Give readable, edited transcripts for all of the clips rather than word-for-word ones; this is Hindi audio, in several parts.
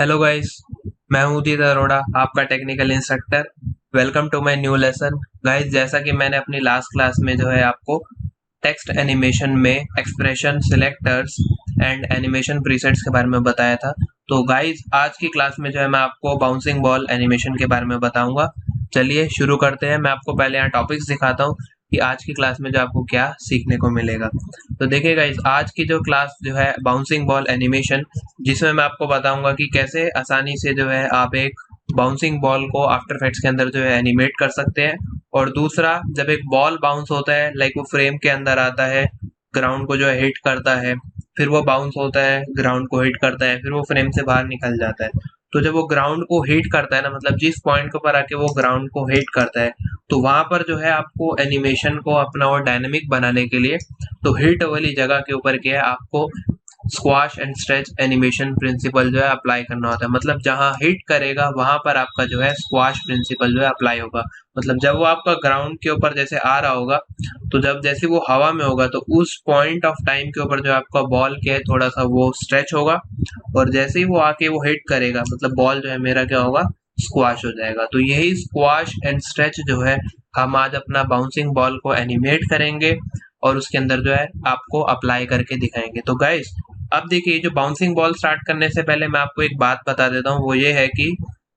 हेलो गाइस, मैं हूं उदित अरोड़ा, आपका technical instructor. Welcome to my new lesson. Guys, जैसा कि मैंने अपनी लास्ट क्लास में जो है आपको टेक्स्ट एनिमेशन में expression selectors and animation presets के बारे में बताया था। तो गाइस, आज की क्लास में जो है मैं आपको बाउंसिंग बॉल एनिमेशन के बारे में बताऊंगा। चलिए शुरू करते हैं। मैं आपको पहले यहाँ टॉपिक्स दिखाता हूँ कि आज की क्लास में जो आपको क्या सीखने को मिलेगा। तो देखिए गाइस, आज की जो क्लास जो है बाउंसिंग बॉल एनिमेशन, जिसमें मैं आपको बताऊंगा कि कैसे आसानी से जो है आप एक बाउंसिंग बॉल को आफ्टर इफेक्ट्स के अंदर जो है एनिमेट कर सकते हैं। और दूसरा, जब एक बॉल बाउंस होता है, लाइक वो फ्रेम के अंदर आता है, ग्राउंड को जो है हिट करता है, फिर वो बाउंस होता है, ग्राउंड को हिट करता है, फिर वो फ्रेम से बाहर निकल जाता है। तो जब वो ग्राउंड को हिट करता है ना, मतलब जिस पॉइंट के ऊपर आके वो ग्राउंड को हिट करता है, तो वहां पर जो है आपको एनिमेशन को अपना और डायनेमिक बनाने के लिए तो हिट वाली जगह के ऊपर क्या है, आपको squash and stretch animation principle जो है अप्लाई करना होता है। मतलब जहां हिट करेगा वहां पर आपका जो है स्क्वाश प्रिंसिपल जो है अप्लाई होगा। मतलब जब वो आपका ग्राउंड के ऊपर जैसे आ रहा होगा, तो जब जैसे वो हवा में होगा, तो उस पॉइंट ऑफ टाइम के ऊपर जो आपका बॉल क्या है, थोड़ा सा वो स्ट्रेच होगा। और जैसे ही वो आके वो हिट करेगा, मतलब बॉल जो है मेरा क्या होगा, स्क्वाश हो जाएगा। तो यही स्क्वाश एंड स्ट्रेच जो है हम आज अपना बाउंसिंग बॉल को एनिमेट करेंगे और उसके अंदर जो है आपको अप्लाई करके दिखाएंगे। तो गाइस, अब देखिए, जो बाउंसिंग बॉल स्टार्ट करने से पहले मैं आपको एक बात बता देता हूँ। वो ये है कि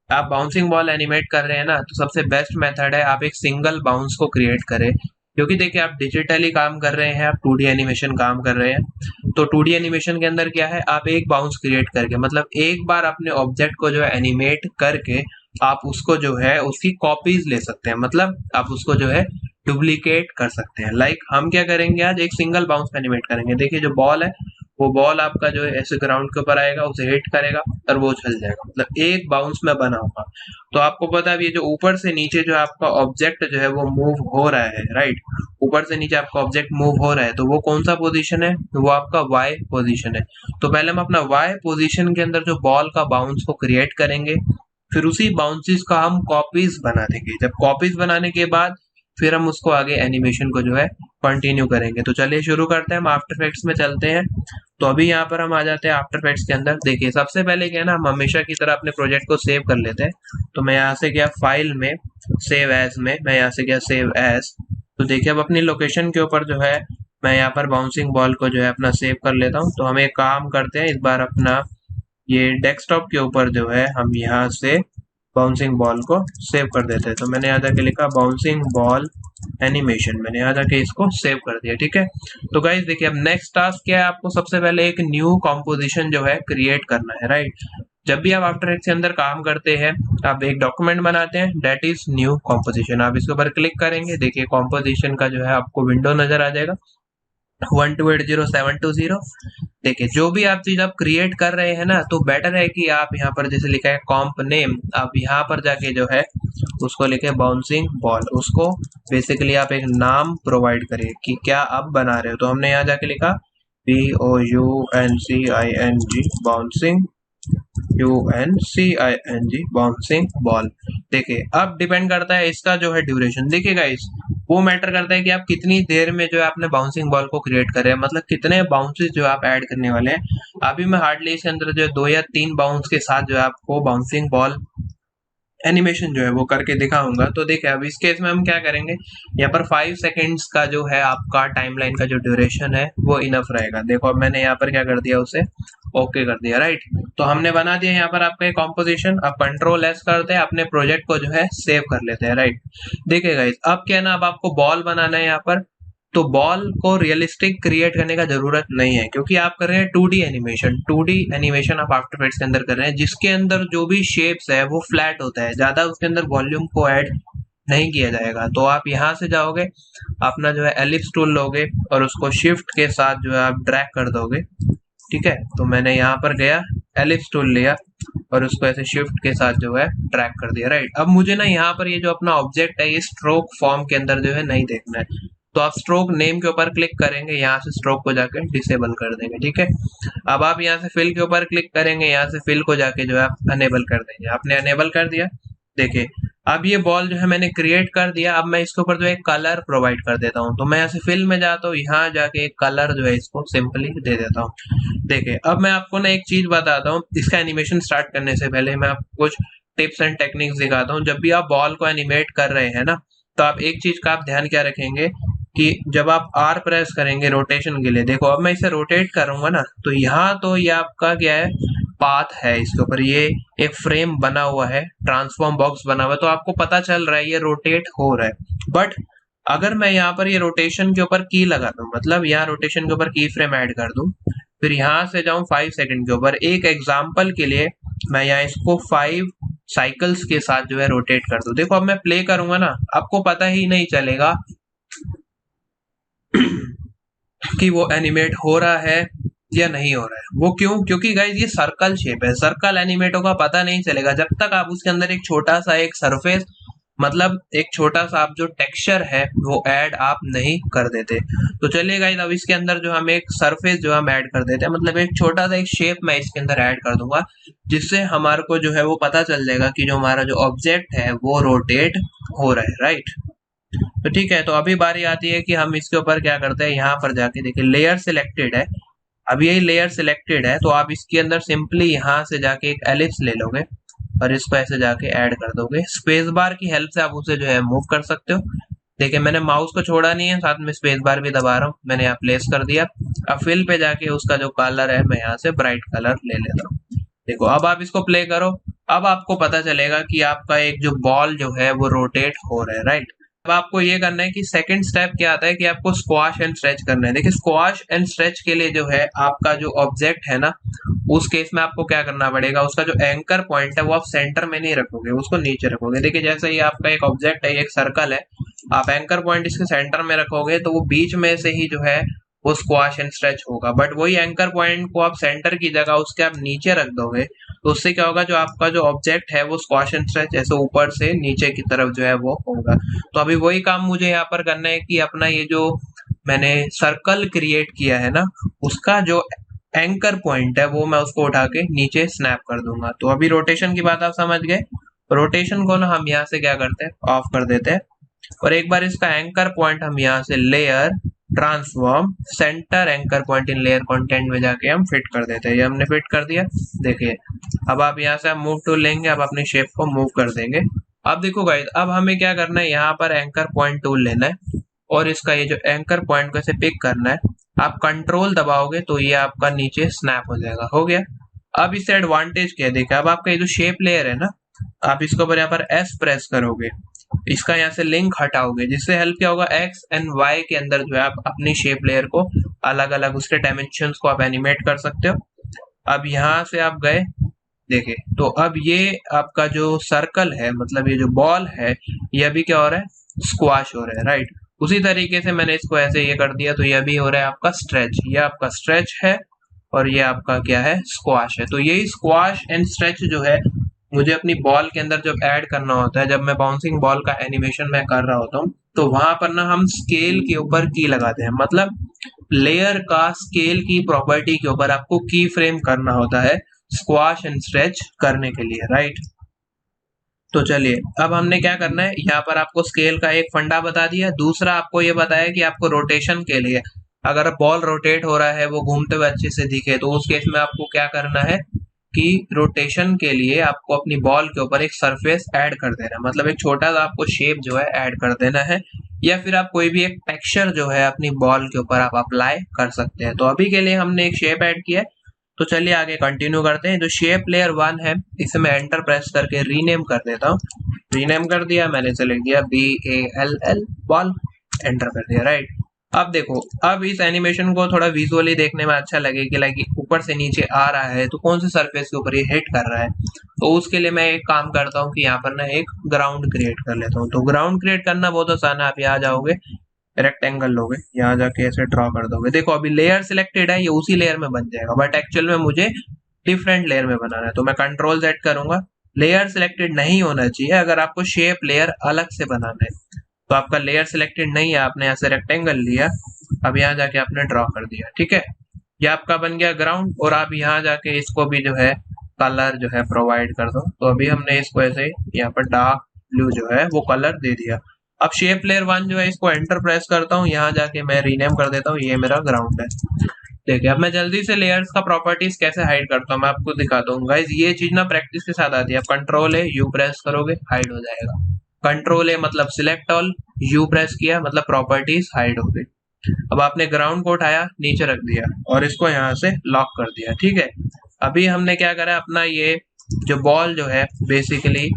आप बाउंसिंग बॉल एनिमेट कर रहे हैं ना, तो सबसे बेस्ट मेथड है आप एक सिंगल बाउंस को क्रिएट करें। क्योंकि देखिए, आप डिजिटली काम कर रहे हैं, आप 2D एनिमेशन काम कर रहे हैं। तो 2D एनिमेशन के अंदर क्या है, आप एक बाउंस क्रिएट करके, मतलब एक बार अपने ऑब्जेक्ट को जो है एनिमेट करके आप उसको जो है उसकी कॉपीज ले सकते हैं। मतलब आप उसको जो है डुप्लीकेट कर सकते हैं। लाइक हम क्या करेंगे, आज एक सिंगल बाउंस पे एनिमेट करेंगे। देखिए, जो बॉल है, वो बॉल आपका जो है ऐसे ग्राउंड के ऊपर आएगा, उसे हिट करेगा और वो चल जाएगा। मतलब एक बाउंस में बना होगा। तो आपको पता है, ये जो ऊपर से नीचे जो आपका ऑब्जेक्ट जो है वो मूव हो रहा है, राइट। ऊपर से नीचे आपका ऑब्जेक्ट मूव हो रहा है, तो वो कौन सा पोजीशन है, वो आपका वाई पोजीशन है। तो पहले हम अपना वाई पोजीशन के अंदर जो बॉल का बाउंस को क्रिएट करेंगे, फिर उसी बाउंसेस का हम कॉपीज बना देंगे। जब कॉपीज बनाने के बाद फिर हम उसको आगे एनिमेशन को जो है कंटिन्यू करेंगे। तो चलिए शुरू करते हैं, हम आफ्टर इफेक्ट्स में चलते हैं। तो अभी यहाँ पर हम आ जाते हैं आफ्टर इफेक्ट्स के अंदर। देखिए, सबसे पहले क्या है ना, हम हमेशा की तरह अपने प्रोजेक्ट को सेव कर लेते हैं। तो मैं यहाँ से गया फाइल में, सेव एज में, मैं यहाँ से गया सेव एज। तो देखिए, अब अपनी लोकेशन के ऊपर जो है मैं यहाँ पर बाउंसिंग बॉल को जो है अपना सेव कर लेता हूँ। तो हम एक काम करते हैं, इस बार अपना ये डेस्कटॉप के ऊपर जो है हम यहाँ से बाउंसिंग बॉल को सेव कर देते हैं। तो मैंने यहाँ जाके लिखा बाउंसिंग बॉल एनिमेशन, मैंने यहाँ जाके इसको सेव कर दिया। ठीक है। तो गाइस देखिए, अब नेक्स्ट टास्क क्या है, आपको सबसे पहले एक न्यू कॉम्पोजिशन जो है क्रिएट करना है, राइट। जब भी आप आफ्टर इफेक्ट्स के अंदर काम करते हैं, आप एक डॉक्यूमेंट बनाते हैं, दैट इज न्यू कॉम्पोजिशन। आप इसके ऊपर क्लिक करेंगे, देखिए कॉम्पोजिशन का जो है आपको विंडो नजर आ जाएगा, 1280720। देखिए, जो भी आप चीज आप क्रिएट कर रहे हैं ना, तो बेटर है कि आप यहाँ पर जैसे लिखा है कॉम्प नेम, आप यहाँ पर जाके जो है उसको लिखे बाउंसिंग बॉल। उसको बेसिकली आप एक नाम प्रोवाइड करिए कि क्या आप बना रहे हो। तो हमने यहाँ जाके लिखा BOUNCING बाउंसिंग, बाउंसिंग बॉल। देखिए, अब डिपेंड करता है इसका जो है ड्यूरेशन। देखिए गाइस, वो मैटर करता है कि आप कितनी देर में जो है आपने बाउंसिंग बॉल को क्रिएट कर रहे हैं, मतलब कितने बाउंसेस जो आप ऐड करने वाले हैं। अभी मैं हार्डली इसके अंदर जो है 2 या 3 बाउंस के साथ जो है आपको बाउंसिंग बॉल एनिमेशन जो है वो करके दिखाऊंगा। तो देखिए, अब इस केस में हम क्या करेंगे, यहाँ पर 5 सेकेंड्स का जो है आपका टाइमलाइन का जो ड्यूरेशन है वो इनफ रहेगा। देखो, अब मैंने यहाँ पर क्या कर दिया, उसे ओके कर दिया, राइट। तो हमने बना दिया यहाँ पर आपका कॉम्पोजिशन। अब कंट्रोल एस करते हैं, अपने प्रोजेक्ट को जो है सेव कर लेते हैं, राइट। देखिए गाइस, अब क्या है ना, अब आपको बॉल बनाना है यहाँ पर। तो बॉल को रियलिस्टिक क्रिएट करने का जरूरत नहीं है, क्योंकि आप कर रहे हैं 2D एनिमेशन। 2D एनिमेशन आप आफ्टर इफेक्ट्स के अंदर कर रहे हैं, जिसके अंदर जो भी शेप्स है वो फ्लैट होता है, ज्यादा उसके अंदर वॉल्यूम को ऐड नहीं किया जाएगा। तो आप यहाँ से जाओगे, अपना जो है एलिप्स टूल लोगे और उसको शिफ्ट के साथ जो है आप ड्रैग कर दोगे। ठीक है। तो मैंने यहाँ पर गया, एलिप्स टूल लिया और उसको ऐसे शिफ्ट के साथ जो है ट्रैक कर दिया, राइट। अब मुझे ना यहाँ पर ये जो अपना ऑब्जेक्ट है, ये स्ट्रोक फॉर्म के अंदर जो है नहीं देखना है। तो आप स्ट्रोक नेम के ऊपर क्लिक करेंगे, यहाँ से स्ट्रोक को जाके डिसेबल कर देंगे। ठीक है। अब आप यहाँ से फिल के ऊपर क्लिक करेंगे, यहाँ से फिल को जाके जो है आप अनेबल कर देंगे। आपने अनेबल कर दिया। देखिए, अब ये बॉल जो है मैंने क्रिएट कर दिया। अब मैं इसके ऊपर जो है कलर प्रोवाइड कर देता हूँ। तो मैं यहाँ से फिल में जाता हूँ, यहाँ जाके एक कलर जो है इसको सिंपली दे देता हूँ। देखिए अब मैं आपको ना एक चीज बताता हूँ, इसका एनिमेशन स्टार्ट करने से पहले मैं आपको कुछ टिप्स एंड टेक्निक्स दिखाता हूँ। जब भी आप बॉल को एनिमेट कर रहे हैं ना, तो आप एक चीज का आप ध्यान क्या रखेंगे कि जब आप आर प्रेस करेंगे रोटेशन के लिए, देखो अब मैं इसे रोटेट करूंगा ना, तो यहाँ तो ये आपका क्या है, पाथ है इसके ऊपर, ये एक फ्रेम बना हुआ है, ट्रांसफॉर्म बॉक्स बना हुआ है, तो आपको पता चल रहा है ये रोटेट हो रहा है। बट अगर मैं यहाँ पर ये रोटेशन के ऊपर की लगा दूं, मतलब यहाँ रोटेशन के ऊपर की फ्रेम ऐड कर दूं, फिर यहाँ से जाऊं 5 सेकंड के ऊपर, एक एग्जांपल के लिए मैं यहाँ इसको 5 साइकिल्स के साथ जो है रोटेट कर दूं, देखो अब मैं प्ले करूंगा ना, आपको पता ही नहीं चलेगा कि वो एनिमेट हो रहा है या नहीं हो रहा है। वो क्यों? क्योंकि गाइज ये सर्कल शेप है, सर्कल एनिमेट होगा पता नहीं चलेगा जब तक आप उसके अंदर एक छोटा सा एक सरफेस, मतलब एक छोटा सा आप जो टेक्सचर है वो ऐड आप नहीं कर देते। तो चलिए गाइस अब इसके अंदर जो हम एक सरफेस जो हम ऐड कर देते हैं, मतलब एक छोटा सा एक शेप मैं इसके अंदर ऐड कर दूंगा, जिससे हमारे को जो है वो पता चल जाएगा कि जो हमारा जो ऑब्जेक्ट है वो रोटेट हो रहा है, राइट। तो ठीक है, तो अभी बारी आती है कि हम इसके ऊपर क्या करते हैं, यहाँ पर जाके देखिए लेयर सिलेक्टेड है, अब यही लेयर सिलेक्टेड है, तो आप इसके अंदर सिंपली यहाँ से जाके एक एलिप्स ले लोगे और इसको ऐसे जाके ऐड कर दोगे, स्पेस बार की हेल्प से आप उसे जो है मूव कर सकते हो। देखिए मैंने माउस को छोड़ा नहीं है, साथ में स्पेस बार भी दबा रहा हूँ, मैंने यहाँ प्लेस कर दिया। अब फिल पे जाके उसका जो कलर है मैं यहाँ से ब्राइट कलर ले लेता हूँ। देखो अब आप इसको प्ले करो, अब आपको पता चलेगा कि आपका एक जो बॉल जो है वो रोटेट हो रहा है, राइट। अब आपको ये करना है कि सेकंड स्टेप क्या आता है कि आपको स्क्वाश एंड स्ट्रेच करना है। देखिए स्क्वाश एंड स्ट्रेच के लिए जो है आपका जो ऑब्जेक्ट है ना, उस केस में आपको क्या करना पड़ेगा, उसका जो एंकर पॉइंट है वो आप सेंटर में नहीं रखोगे, उसको नीचे रखोगे। देखिए जैसे ही आपका एक ऑब्जेक्ट है, एक सर्कल है, आप एंकर पॉइंट इसके सेंटर में रखोगे तो वो बीच में से ही जो है वो स्क्वाश एंड स्ट्रेच होगा। बट वही एंकर पॉइंट को आप सेंटर की जगह उसके आप नीचे रख दोगे, तो उससे क्या होगा, जो आपका जो ऑब्जेक्ट है वो स्क्वाश एंड स्ट्रेच ऐसे ऊपर से नीचे की तरफ जो है वो होगा। तो अभी वही काम मुझे यहाँ पर करना है कि अपना ये जो मैंने सर्कल क्रिएट किया है ना, उसका जो एंकर पॉइंट है वो मैं उसको उठा के नीचे स्नैप कर दूंगा। तो अभी रोटेशन की बात आप समझ गए, रोटेशन को ना हम यहाँ से क्या करते हैं, ऑफ कर देते हैं, और एक बार इसका एंकर पॉइंट हम यहाँ से layer transform centre anchor point in layer content में जाके हम फिट कर देते हैं। ये हमने फिट कर दिया। देखिए अब आप यहाँ से मूव टूल लेंगे, आप अपनी शेप को मूव कर देंगे। अब देखो गाइस अब हमें क्या करना है, यहाँ पर एंकर पॉइंट टूल लेना है और इसका ये जो एंकर पॉइंट को ऐसे पिक करना है, आप कंट्रोल दबाओगे तो ये आपका नीचे स्नैप हो जाएगा, हो गया। अब इससे एडवांटेज क्या है, देखिए अब आपका ये जो शेप लेयर है ना, आप इसके ऊपर यहाँ पर एस प्रेस करोगे, इसका यहाँ से लिंक हटाओगे, जिससे हेल्प क्या होगा, एक्स एंड वाई के अंदर जो है आप अपनी शेप लेयर को अलग अलग उसके डायमेंशंस को आप एनिमेट कर सकते हो। अब यहाँ से आप गए, देखिए तो अब ये आपका जो सर्कल है, मतलब ये जो बॉल है, ये अभी क्या हो रहा है, स्क्वाश हो रहा है, राइट। उसी तरीके से मैंने इसको ऐसे ये कर दिया, तो ये अभी हो रहा है आपका स्ट्रेच, ये आपका स्ट्रेच है और ये आपका क्या है, स्क्वाश है। तो यही स्क्वाश एंड स्ट्रेच जो है मुझे अपनी बॉल के अंदर जब ऐड करना होता है, जब मैं बाउंसिंग बॉल का एनिमेशन मैं कर रहा होता हूँ, तो वहां पर ना हम स्केल के ऊपर की लगाते हैं, मतलब लेयर का स्केल की प्रॉपर्टी के ऊपर आपको की फ्रेम करना होता है स्क्वाश एंड स्ट्रेच करने के लिए, राइट। तो चलिए अब हमने क्या करना है, यहाँ पर आपको स्केल का एक फंडा बता दिया, दूसरा आपको ये बताया कि आपको रोटेशन के लिए अगर बॉल रोटेट हो रहा है, वो घूमते हुए अच्छे से दिखे, तो उस केस में आपको क्या करना है कि रोटेशन के लिए आपको अपनी बॉल के ऊपर एक सरफेस ऐड कर देना है, मतलब एक छोटा सा आपको शेप जो है ऐड कर देना है, या फिर आप कोई भी एक टेक्सचर जो है अपनी बॉल के ऊपर आप अप्लाई कर सकते हैं। तो अभी के लिए हमने एक शेप ऐड किया है, तो चलिए आगे कंटिन्यू करते हैं। जो शेप लेयर 1 है, इसे मैं एंटर प्रेस करके रीनेम कर देता हूँ। रीनेम कर दिया मैंने, सेलेक्ट किया BALL बॉल, एंटर कर दिया, राइट। अब देखो अब इस एनिमेशन को थोड़ा विजुअली देखने में अच्छा लगे कि लाइक ऊपर से नीचे आ रहा है, तो कौन से सरफेस के ऊपर ये हिट कर रहा है, तो उसके लिए मैं एक काम करता हूँ कि यहाँ पर ना एक ग्राउंड क्रिएट कर लेता हूँ। तो ग्राउंड क्रिएट करना बहुत आसान है, आप यहाँ जाओगे, रेक्टेंगल लोगे, यहाँ जाके ऐसे ड्रॉ कर दोगे। देखो अभी लेयर सिलेक्टेड है, ये उसी लेयर में बन जाएगा, बट एक्चुअल में मुझे डिफरेंट लेयर में बनाना है, तो मैं कंट्रोल Z करूंगा। लेयर सिलेक्टेड नहीं होना चाहिए अगर आपको शेप लेयर अलग से बनाना है। तो आपका लेयर सिलेक्टेड नहीं है, आपने यहाँ से रेक्टेंगल लिया, अब यहाँ जाके आपने ड्रॉ कर दिया, ठीक है। ये आपका बन गया ग्राउंड, और आप यहाँ जाके इसको भी जो है कलर जो है प्रोवाइड कर दो। तो अभी हमने इसको ऐसे यहाँ पर डार्क ब्लू जो है वो कलर दे दिया। अब शेप लेयर 1 जो है, इसको एंटर प्रेस करता हूँ, यहाँ जाके मैं रीनेम कर देता हूँ, ये मेरा ग्राउंड है। देखिए अब मैं जल्दी से लेयर्स का प्रॉपर्टीज कैसे हाइड करता हूँ मैं आपको दिखाता हूँ गाइज। ये चीज ना प्रैक्टिस के साथ आती है। कंट्रोल है यू प्रेस करोगे हाइड हो जाएगा। कंट्रोल है मतलब सिलेक्ट ऑल, यू प्रेस किया मतलब प्रॉपर्टीज हाइड हो गई। अब आपने ग्राउंड को उठाया नीचे रख दिया और इसको यहाँ से लॉक कर दिया। ठीक है, अभी हमने क्या करा, अपना ये जो बॉल जो है बेसिकली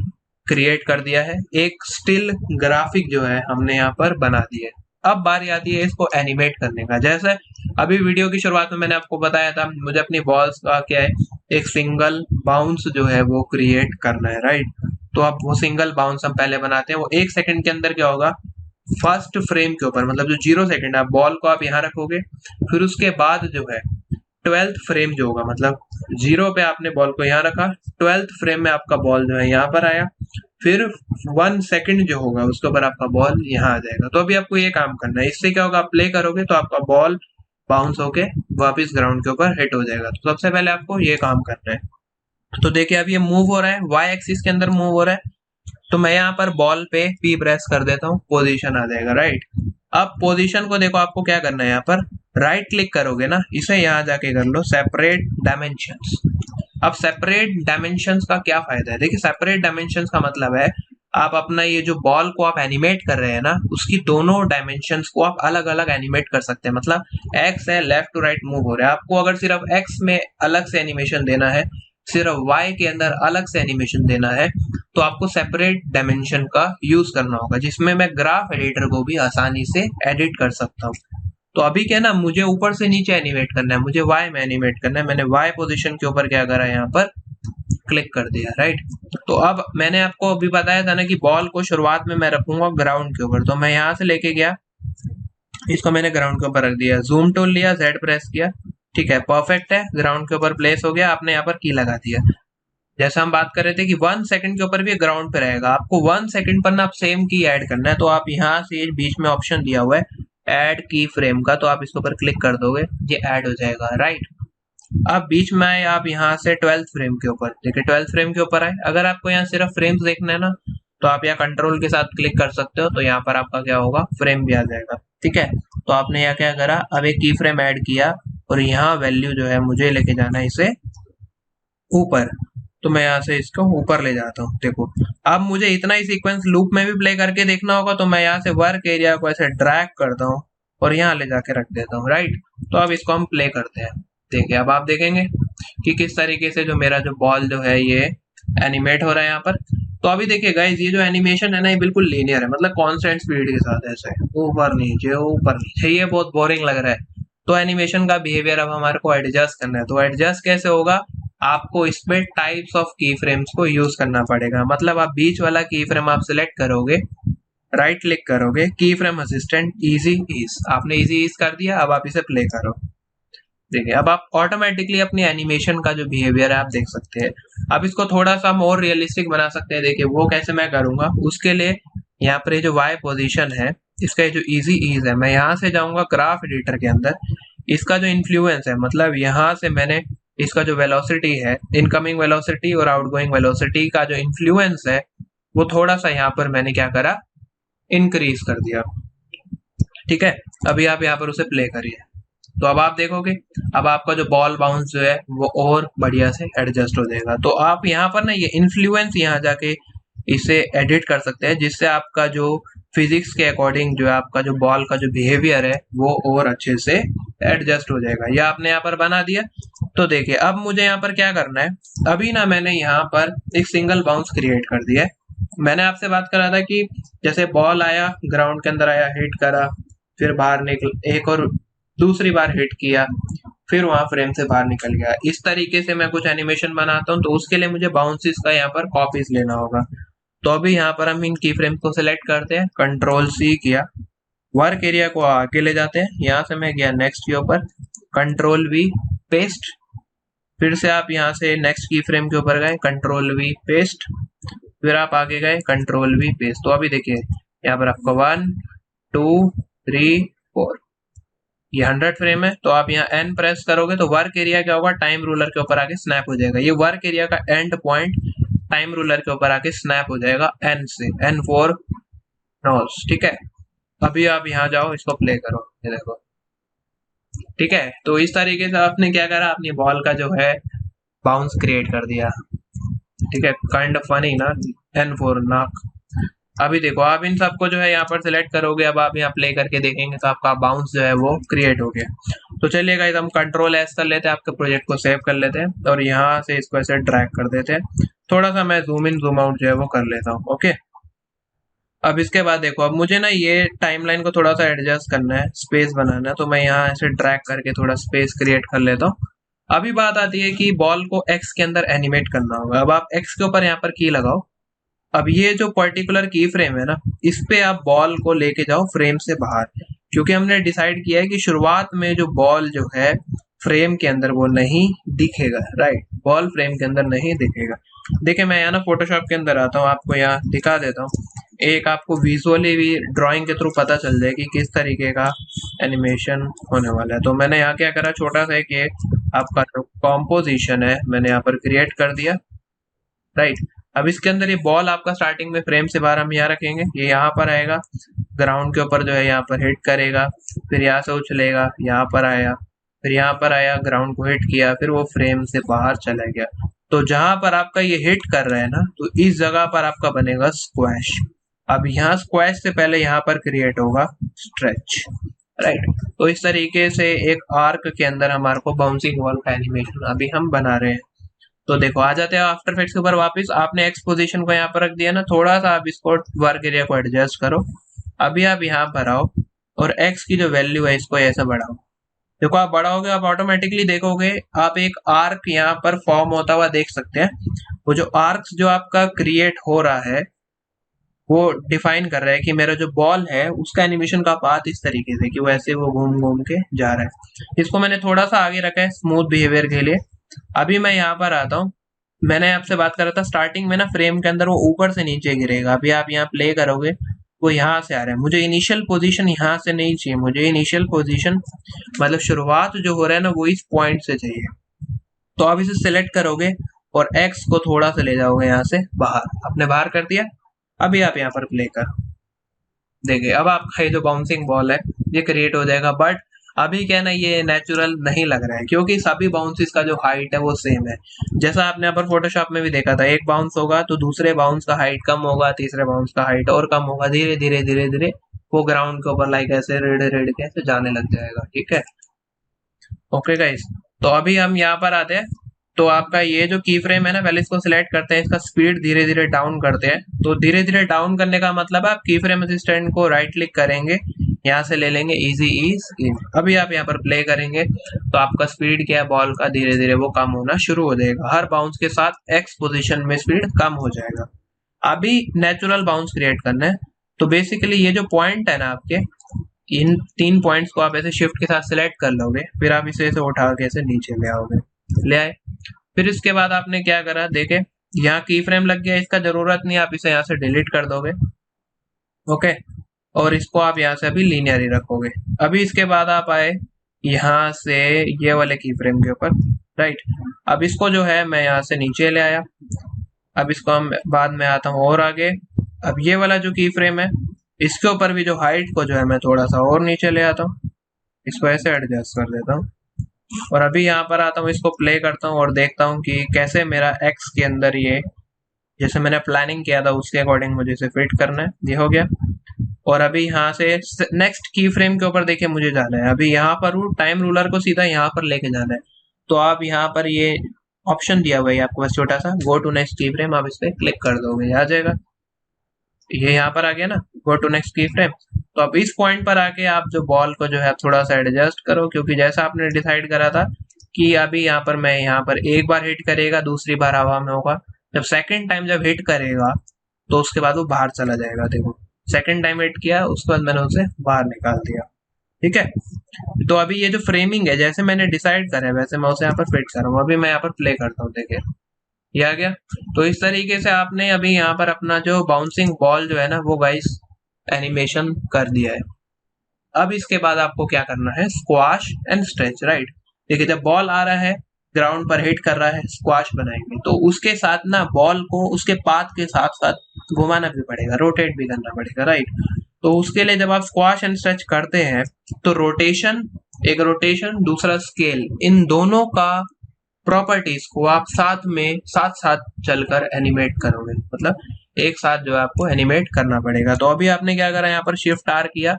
क्रिएट कर दिया है। एक स्टिल ग्राफिक जो है हमने यहाँ पर बना दिया है। अब बारी आती है इसको एनिमेट करने का। जैसे अभी वीडियो की शुरुआत में मैंने आपको बताया था, मुझे अपनी बॉल्स का क्या है, एक सिंगल बाउंस जो है वो क्रिएट करना है, राइट। तो अब वो सिंगल बाउंस हम पहले बनाते हैं। वो 1 सेकंड के अंदर क्या होगा, फर्स्ट फ्रेम के ऊपर मतलब जो 0 सेकंड है, बॉल को आप यहाँ रखोगे, फिर उसके बाद जो है 12th फ्रेम जो होगा, मतलब 0 पे आपने बॉल को यहाँ रखा, 12th फ्रेम में आपका बॉल जो है यहाँ पर आया, फिर 1 सेकंड जो होगा उसके ऊपर आपका बॉल यहाँ आ जाएगा। तो अभी आपको ये काम करना है। इससे क्या होगा, आप प्ले करोगे तो आपका बॉल बाउंस होके वापस ग्राउंड के ऊपर हिट हो जाएगा। तो सबसे पहले आपको ये काम करना है। तो देखिए अब ये मूव हो रहा है, वाई एक्सिस के अंदर मूव हो रहा है। तो मैं यहाँ पर बॉल पे पी प्रेस कर देता हूँ, पोजीशन आ जाएगा, राइट। अब पोजीशन को देखो, आपको क्या करना है, यहाँ पर राइट क्लिक करोगे ना, इसे यहाँ जाके कर लो सेपरेट डायमेंशंस। अब सेपरेट डायमेंशंस का क्या फायदा है, देखिए सेपरेट डायमेंशंस का मतलब है आप अपना ये जो बॉल को आप एनिमेट कर रहे हैं ना, उसकी दोनों डायमेंशंस को आप अलग अलग एनिमेट कर सकते हैं। मतलब एक्स है, लेफ्ट टू राइट मूव हो रहा है, आपको अगर सिर्फ एक्स में अलग से एनिमेशन देना है, सिर्फ वाई के अंदर अलग से एनिमेशन देना है, तो आपको सेपरेट डायमेंशन का यूज करना होगा, जिसमें मैं ग्राफ एडिटर को भी आसानी से एडिट कर सकता हूँ। तो अभी क्या ना, मुझे ऊपर से नीचे एनिमेट करना है, मुझे वाई में एनिमेट करना है। मैंने वाई पोजीशन के ऊपर क्या करा, यहाँ पर क्लिक कर दिया, राइट। तो अब मैंने आपको अभी बताया था ना कि बॉल को शुरुआत में मैं रखूंगा ग्राउंड के ऊपर, तो मैं यहाँ से लेके गया, इसको मैंने ग्राउंड के ऊपर रख दिया, जूम टूल लिया, जेड प्रेस किया, ठीक है, परफेक्ट है, ग्राउंड के ऊपर प्लेस हो गया। आपने यहाँ पर की लगा दिया। जैसा हम बात कर रहे थे कि 1 सेकंड के ऊपर भी ग्राउंड पे रहेगा, आपको 1 सेकंड पर ना आप सेम की ऐड करना है। तो आप यहाँ से बीच में ऑप्शन दिया हुआ है ऐड की फ्रेम का, तो आप इसके ऊपर क्लिक कर दोगे, ये ऐड हो जाएगा, राइट। अब बीच में आए आप यहाँ से 12th फ्रेम के ऊपर, देखिए 12th फ्रेम के ऊपर आए। अगर आपको यहाँ सिर्फ फ्रेम्स देखना है ना, तो आप यहाँ कंट्रोल के साथ क्लिक कर सकते हो, तो यहाँ पर आपका क्या होगा, फ्रेम भी आ जाएगा, ठीक है। तो आपने यहाँ क्या करा, अब एक की फ्रेम ऐड किया और यहाँ वैल्यू जो है मुझे लेके जाना है इसे ऊपर, तो मैं यहाँ से इसको ऊपर ले जाता हूँ। देखो अब मुझे इतना ही सीक्वेंस लूप में भी प्ले करके देखना होगा, तो मैं यहाँ से वर्क एरिया को ऐसे ड्रैग करता हूँ और यहाँ ले जाके रख देता हूँ, राइट। तो अब इसको हम प्ले करते हैं। देखिए अब आप देखेंगे कि किस तरीके से जो मेरा जो बॉल जो है ये एनिमेट हो रहा है यहाँ पर। तो अभी देखिए गाइज, ये जो एनिमेशन है ना, ये बिल्कुल लीनियर है, मतलब कांस्टेंट स्पीड के साथ ऐसे ऊपर नीचे, ये बहुत बोरिंग लग रहा है। तो एनिमेशन का बिहेवियर अब हमारे को एडजस्ट करना है। तो एडजस्ट कैसे होगा, आपको इसमें टाइप्स ऑफ की फ्रेम्स को यूज करना पड़ेगा। मतलब आप बीच वाला की फ्रेम आप सिलेक्ट करोगे, राइट क्लिक करोगे, की फ्रेम असिस्टेंट इजी ईज, आपने इजी ईज कर दिया। अब आप इसे प्ले करो, देखिए अब आप ऑटोमेटिकली अपनी एनिमेशन का जो बिहेवियर है आप देख सकते हैं। अब इसको थोड़ा सा और रियलिस्टिक बना सकते हैं। देखिए वो कैसे मैं करूंगा, उसके लिए यहाँ पर जो वाई पोजीशन है, इसका जो इजी ईज है, मैं यहाँ से जाऊंगा ग्राफ एडिटर के अंदर, इसका जो इन्फ्लुएंस है, मतलब यहाँ से मैंने इसका जो वेलोसिटी है, इनकमिंग वेलोसिटी और आउटगोइंग वेलोसिटी का जो इन्फ्लुएंस है, वो थोड़ा सा यहाँ पर मैंने क्या करा, इंक्रीज कर दिया, ठीक है। अभी आप यहाँ पर उसे प्ले करिए, तो अब आप देखोगे अब आपका जो बॉल बाउंस जो है वो और बढ़िया से एडजस्ट हो जाएगा। तो आप यहाँ पर ना ये इन्फ्लुएंस यहाँ जाके इसे एडिट कर सकते हैं, जिससे आपका जो फिजिक्स के अकॉर्डिंग जो आपका जो बॉल का जो बिहेवियर है वो और अच्छे से एडजस्ट हो जाएगा। ये आपने यहाँ पर बना दिया। तो देखिए अब मुझे यहाँ पर क्या करना है, अभी ना मैंने यहाँ पर एक सिंगल बाउंस क्रिएट कर दिया है। मैंने आपसे बात करा था कि जैसे बॉल आया, ग्राउंड के अंदर आया, हिट करा, फिर बाहर निकल, एक और दूसरी बार हिट किया, फिर वहां फ्रेम से बाहर निकल गया। इस तरीके से मैं कुछ एनिमेशन बनाता हूँ, तो उसके लिए मुझे बाउंसेस का यहाँ पर कॉपीज लेना होगा। तो अभी यहाँ पर हम इन की फ्रेम को सिलेक्ट करते हैं, कंट्रोल सी किया, वर्क एरिया को आगे ले जाते हैं, यहाँ से मैं गया नेक्स्ट के ऊपर, कंट्रोल वी पेस्ट, फिर से आप यहाँ से नेक्स्ट की फ्रेम के ऊपर गए, कंट्रोल वी पेस्ट, फिर आप आगे गए, कंट्रोल वी पेस्ट। तो अभी देखिए यहाँ पर आपको 1 2 3 4 ये 100 फ्रेम है। तो आप यहाँ एन प्रेस करोगे तो वर्क एरिया क्या होगा, टाइम रूलर के ऊपर आके स्नैप हो जाएगा। ये वर्क एरिया का एंड पॉइंट टाइम रूलर के ऊपर आके स्नैप हो जाएगा एन से, एन फॉर नॉस, ठीक है। अभी आप यहाँ जाओ, इसको प्ले करो, ये देखो ठीक है, तो इस तरीके से आपने क्या करा, अपनी बॉल का जो है बाउंस क्रिएट कर दिया। ठीक है, काइंड ऑफ फनी ना, एन फोर नाक। अभी देखो आप इन सबको जो है यहाँ पर सिलेक्ट करोगे, अब आप यहाँ प्ले करके देखेंगे तो आपका बाउंस जो है वो क्रिएट हो गया। तो चलिए गाइस, हम कंट्रोल एस कर लेते हैं, आपके प्रोजेक्ट को सेव कर लेते हैं और यहाँ से इसको ऐसे ड्रैग कर देते हैं। थोड़ा सा मैं जूम इन जूम आउट जो है वो कर लेता हूँ। ओके, अब इसके बाद देखो, अब मुझे ना ये टाइमलाइन को थोड़ा सा एडजस्ट करना है, स्पेस बनाना है, तो मैं यहाँ ऐसे ड्रैग करके थोड़ा स्पेस क्रिएट कर लेता हूँ। अभी बात आती है कि बॉल को एक्स के अंदर एनिमेट करना होगा। अब आप एक्स के ऊपर यहाँ पर की लगाओ। अब ये जो पर्टिकुलर की फ्रेम है ना, इस पे आप बॉल को लेके जाओ फ्रेम से बाहर, क्योंकि हमने डिसाइड किया है कि शुरुआत में जो बॉल जो है फ्रेम के अंदर वो नहीं दिखेगा। राइट, बॉल फ्रेम के अंदर नहीं दिखेगा। देखिए मैं यहाँ ना फोटोशॉप के अंदर आता हूँ, आपको यहाँ दिखा देता हूँ। एक आपको विजुअली भी ड्राइंग के थ्रू पता चल जाए कि किस तरीके का एनिमेशन होने वाला है। तो मैंने यहाँ क्या करा, छोटा सा एक ये आपका जो कॉम्पोजिशन है मैंने यहाँ पर क्रिएट कर दिया। राइट, अब इसके अंदर ये बॉल आपका स्टार्टिंग में फ्रेम से बाहर हम यहाँ रखेंगे, ये यहाँ पर आएगा, ग्राउंड के ऊपर जो है यहाँ पर हिट करेगा, फिर यहाँ से उछलेगा, यहाँ पर आया, फिर यहाँ पर आया, ग्राउंड को हिट किया, फिर वो फ्रेम से बाहर चला गया। तो जहां पर आपका ये हिट कर रहा है ना, तो इस जगह पर आपका बनेगा स्क्वैश। अब यहाँ स्क्वैश से पहले यहाँ पर क्रिएट होगा स्ट्रेच। राइट, तो इस तरीके से एक आर्क के अंदर हमारे को बाउंसिंग बॉल का एनिमेशन अभी हम बना रहे हैं। तो देखो आ जाते हैं आफ्टर इफेक्ट्स के ऊपर वापस। आपने एक्स पोजीशन को यहाँ पर रख दिया ना, थोड़ा सा आप इसको वर्क एरिया को एडजस्ट करो। अभी आप यहाँ पर आओ और एक्स की जो वैल्यू है इसको ऐसा बढ़ाओ। देखो आप बढ़ाओगे, आप ऑटोमेटिकली देखोगे आप एक आर्क यहाँ पर फॉर्म होता हुआ देख सकते हैं। वो जो आर्क जो आपका क्रिएट हो रहा है वो डिफाइन कर रहा है कि मेरा जो बॉल है उसका एनिमेशन का पाथ इस तरीके से कि वैसे वो घूम घूम के जा रहा है। इसको मैंने थोड़ा सा आगे रखा है स्मूथ बिहेवियर के लिए। अभी मैं यहाँ पर आता हूँ, मैंने आपसे बात करा था स्टार्टिंग में ना फ्रेम के अंदर वो ऊपर से नीचे गिरेगा। अभी आप यहाँ प्ले करोगे वो यहाँ से आ रहा है। मुझे इनिशियल पोजीशन यहाँ से नहीं चाहिए, मुझे इनिशियल पोजीशन मतलब शुरुआत जो हो रहा है ना वो इस पॉइंट से चाहिए। तो आप इसे सिलेक्ट करोगे और एक्स को थोड़ा सा ले जाओगे यहाँ से बाहर, आपने बाहर कर दिया। अभी आप यहाँ पर प्ले करो, देखिए अब आपका ये जो बाउंसिंग बॉल है ये क्रिएट हो जाएगा। बट अभी क्या ना ये नेचुरल नहीं लग रहा है, क्योंकि सभी बाउंसेस का जो हाइट है वो सेम है। जैसा आपने यहाँ पर फोटोशॉप में भी देखा था, एक बाउंस होगा तो दूसरे बाउंस का हाइट कम होगा, तीसरे बाउंस का हाइट और कम होगा, धीरे धीरे धीरे धीरे वो ग्राउंड के ऊपर लाइक ऐसे रेड रेड के ऐसे जाने लग जाएगा। ठीक है, ओके गाइस, तो अभी हम यहाँ पर आते हैं। तो आपका ये जो की फ्रेम है ना, पहले इसको सिलेक्ट करते हैं, इसका स्पीड धीरे धीरे डाउन करते हैं। तो धीरे धीरे डाउन करने का मतलब है आप की फ्रेम असिस्टेंट को राइट क्लिक करेंगे, यहाँ से ले लेंगे इजी ईज इन। अभी आप यहाँ पर प्ले करेंगे तो आपका स्पीड क्या है बॉल का, धीरे धीरे वो कम होना शुरू हो जाएगा। हर बाउंस के साथ एक्स पोजिशन में स्पीड कम हो जाएगा। अभी नेचुरल बाउंस क्रिएट करना है। तो बेसिकली ये जो पॉइंट है ना आपके, इन 3 पॉइंट्स को आप ऐसे शिफ्ट के साथ सिलेक्ट कर लोगे, फिर आप इसे ऐसे उठा के ऐसे नीचे ले आओगे, ले आए। फिर इसके बाद आपने क्या करा, देखे यहाँ की फ्रेम लग गया, इसका जरूरत नहीं, आप इसे यहाँ से डिलीट कर दोगे। ओके, और इसको आप यहाँ से अभी लीनियर ही रखोगे। अभी इसके बाद आप आए यहाँ से ये वाले की फ्रेम के ऊपर। राइट, अब इसको जो है मैं यहाँ से नीचे ले आया। अब इसको हम बाद में आता हूँ और आगे। अब ये वाला जो की फ्रेम है इसके ऊपर भी जो हाइट को जो है मैं थोड़ा सा और नीचे ले आता हूँ, इसको ऐसे एडजस्ट कर देता हूँ। और अभी यहाँ पर आता हूँ, इसको प्ले करता हूँ और देखता हूँ कि कैसे मेरा एक्स के अंदर ये जैसे मैंने प्लानिंग किया था उसके अकॉर्डिंग मुझे इसे फिट करना है। ये हो गया। और अभी यहाँ से नेक्स्ट की फ्रेम के ऊपर देखिए मुझे जाना है। अभी यहाँ पर टाइम रूलर को सीधा यहाँ पर लेके जाना है। तो आप यहाँ पर ये ऑप्शन दिया हुआ है आपको बस छोटा सा, गो टू नेक्स्ट की फ्रेम, आप इस पर क्लिक कर दोगे, आ जाएगा। ये यहाँ पर आ गया ना, गो टू नेक्स्ट की फ्रेम। तो अब इस पॉइंट पर आके आप जो बॉल को जो है थोड़ा सा एडजस्ट करो, क्योंकि जैसा आपने डिसाइड करा था कि अभी यहाँ पर मैं यहाँ पर एक बार हिट करेगा, दूसरी बार हवा में होगा, जब सेकंड टाइम जब हिट करेगा तो उसके बाद वो बाहर चला जाएगा। देखो सेकंड टाइम हिट किया, उसके बाद मैंने उसे बाहर निकाल दिया। ठीक है, तो अभी ये जो फ्रेमिंग है जैसे मैंने डिसाइड करा है वैसे मैं उसे यहाँ पर फिट कर रहा हूँ। अभी मैं यहाँ पर प्ले करता हूँ, देखिए ये आ गया। तो इस तरीके से आपने अभी यहाँ पर अपना जो बाउंसिंग बॉल जो है ना वो गाइस एनिमेशन कर दिया है। अब इसके बाद आपको क्या करना है, स्क्वाश एंड स्ट्रेच। राइट, देखिए जब बॉल आ रहा है ग्राउंड पर हिट कर रहा है, स्क्वाश बनाएंगे तो उसके साथ ना बॉल को उसके पाथ के साथ साथ घुमाना भी पड़ेगा, रोटेट भी करना पड़ेगा। राइट, तो उसके लिए जब आप स्क्वाश एंड स्ट्रेच करते हैं तो रोटेशन एक रोटेशन, दूसरा स्केल, इन दोनों का प्रॉपर्टीज को आप साथ साथ चलकर एनिमेट करोगे, मतलब एक साथ जो है आपको एनिमेट करना पड़ेगा। तो अभी आपने क्या करा, यहाँ पर शिफ्ट आर किया,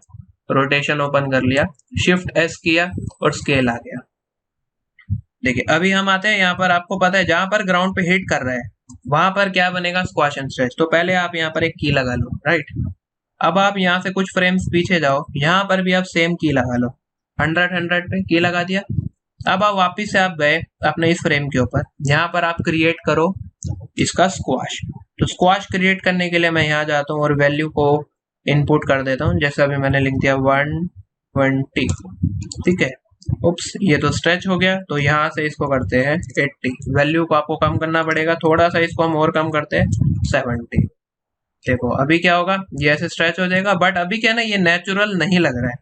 रोटेशन ओपन कर लिया, शिफ्ट एस किया और स्केल आ गया। देखिए अभी हम आते हैं यहाँ पर, आपको पता है जहां पर ग्राउंड पे हिट कर रहा है वहां पर क्या बनेगा, स्क्वाश एंड स्ट्रेच। तो पहले आप यहाँ पर एक की लगा लो, राइट। अब आप यहाँ से कुछ फ्रेम्स पीछे जाओ, यहाँ पर भी आप सेम की लगा लो, 100 पे की लगा दिया। अब आप वापिस से आप गए अपने इस फ्रेम के ऊपर, यहाँ पर आप क्रिएट करो इसका स्क्वाश। तो स्क्वाश क्रिएट करने के लिए मैं यहाँ जाता हूँ और वैल्यू को इनपुट कर देता हूँ, जैसे अभी मैंने लिख दिया 120, ठीक है। उप्स, ये तो स्ट्रेच हो गया, तो यहाँ से इसको करते हैं 80, वैल्यू को आपको कम करना पड़ेगा थोड़ा सा, इसको हम और कम करते हैं 70। देखो अभी क्या होगा, ये ऐसे स्ट्रेच हो जाएगा, बट अभी क्या ना ये नेचुरल नहीं लग रहा है।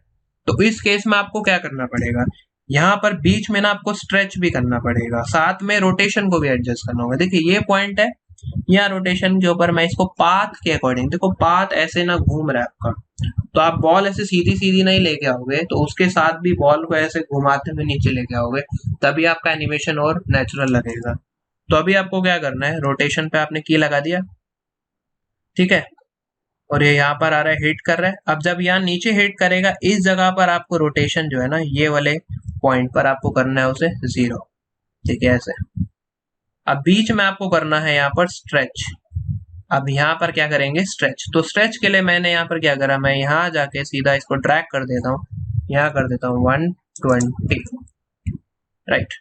तो इस केस में आपको क्या करना पड़ेगा, यहाँ पर बीच में ना आपको स्ट्रेच भी करना पड़ेगा, साथ में रोटेशन को भी एडजस्ट करना होगा। देखिए ये पॉइंट है, यहाँ रोटेशन के ऊपर मैं इसको पाथ के अकॉर्डिंग, देखो पाथ ऐसे ना घूम रहा है आपका, तो आप बॉल ऐसे सीधी सीधी नहीं लेके आओगे, तो उसके साथ भी बॉल को ऐसे घुमाते हुए नीचे लेके आओगे, तभी आपका एनिमेशन और नेचुरल लगेगा। तो अभी आपको क्या करना है, रोटेशन पे आपने की लगा दिया, ठीक है, और ये यहाँ पर आ रहा है, हिट कर रहा है। अब जब यहाँ नीचे हिट करेगा, इस जगह पर आपको रोटेशन जो है ना, ये वाले पॉइंट पर आपको करना है उसे 0, ठीक है ऐसे। अब बीच में आपको करना है यहाँ पर स्ट्रेच। अब यहाँ पर क्या करेंगे, स्ट्रेच। तो स्ट्रेच के लिए मैंने यहाँ पर क्या करा, मैं यहाँ जाके सीधा इसको ड्रैग कर देता हूँ, यहाँ कर देता हूँ 120, राइट।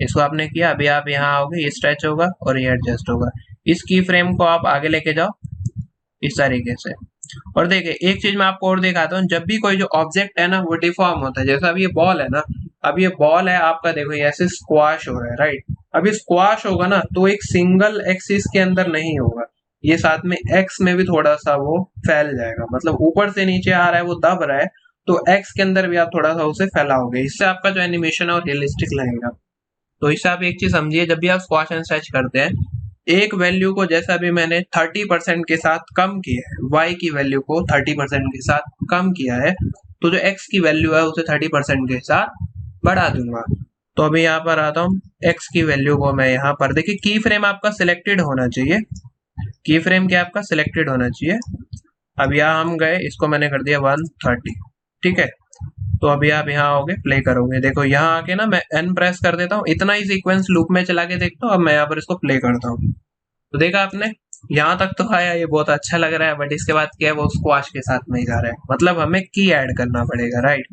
इसको आपने किया, अभी आप यहाँ आओगे, ये स्ट्रेच होगा और ये एडजस्ट होगा। इस की फ्रेम को आप आगे लेके जाओ इस तरीके से। और देखिए एक चीज मैं आपको और दिखाता हूँ, जब भी कोई जो ऑब्जेक्ट है ना वो डिफॉर्म होता है, जैसा अभी ये बॉल है ना, अब ये बॉल है आपका, देखो ये ऐसे स्क्वाश हो रहा है, राइट। अभी स्क्वाश होगा ना तो एक सिंगल एक्सिस के अंदर नहीं होगा, ये साथ में एक्स में भी थोड़ा सा वो फैल जाएगा, मतलब ऊपर से नीचे आ रहा है वो दब रहा है, तो एक्स के अंदर भी आप थोड़ा सा उसे फैलाओगे, इससे आपका जो एनिमेशन है वो रियलिस्टिक लगेगा। तो इससे आप एक चीज समझिए, जब भी आप स्क्वाश एंड स्ट्रेच करते हैं, एक वैल्यू को जैसा भी मैंने 30% के साथ कम किया है, y की वैल्यू को 30% के साथ कम किया है, तो जो x की वैल्यू है उसे 30% के साथ बढ़ा दूंगा। तो अभी यहाँ पर आता हूँ, x की वैल्यू को मैं यहाँ पर, देखिए की फ्रेम आपका सिलेक्टेड होना चाहिए, की फ्रेम क्या आपका सिलेक्टेड होना चाहिए। अब यहाँ हम गए, इसको मैंने कर दिया 130, ठीक है। तो अभी आप यहाँ आओगे, प्ले करोगे, देखो यहाँ आके ना मैं n प्रेस कर देता हूँ, इतना ही सीक्वेंस लूप में चला के देखता हूँ। अब मैं यहाँ पर इसको प्ले करता हूँ, तो देखा आपने यहाँ तक तो आया, ये बहुत अच्छा लग रहा है, बट इसके बाद क्या है, वो स्क्वाश के साथ नहीं जा रहा है, मतलब हमें की ऐड करना पड़ेगा, राइट।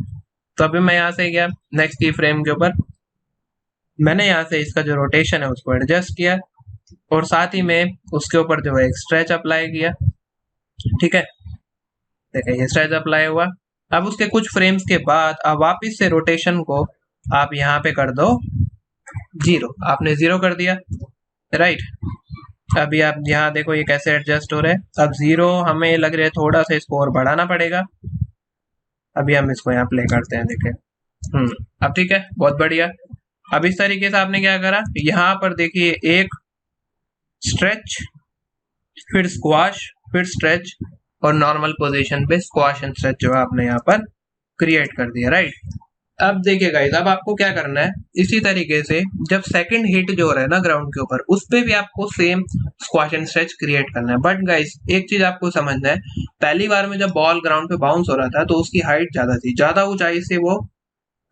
तो अभी मैं यहाँ से गया नेक्स्ट की फ्रेम के ऊपर, मैंने यहाँ से इसका जो रोटेशन है उसको एडजस्ट किया, और साथ ही में उसके ऊपर जो है एक स्ट्रेच अप्लाई किया, ठीक है। देखिए ये स्ट्रेच अप्लाई हुआ। अब उसके कुछ फ्रेम्स के बाद अब वापिस से रोटेशन को आप यहाँ पे कर दो 0, आपने 0 कर दिया, राइट। अभी आप यहाँ देखो ये कैसे एडजस्ट हो रहा है, अब 0 हमें लग रहा है थोड़ा सा इसको और बढ़ाना पड़ेगा। अभी हम इसको यहाँ प्ले करते हैं, देखें, अब ठीक है, बहुत बढ़िया। अब इस तरीके से आपने क्या करा, यहाँ पर देखिए एक स्ट्रेच, फिर स्क्वाश, फिर स्ट्रेच, और नॉर्मल पोजीशन पे स्क्वाश एंड स्ट्रेच जो है आपने यहाँ पर क्रिएट कर दिया, राइट। अब देखिए गाइस, अब आपको क्या करना है, इसी तरीके से जब सेकंड हिट जो हो रहा है ना ग्राउंड के ऊपर, उस पे भी आपको same squash and stretch create करना है। बट गाइस एक चीज आपको समझना है, पहली बार में जब बॉल ग्राउंड पे बाउंस हो रहा था तो उसकी हाइट ज्यादा थी, ज्यादा ऊंचाई से वो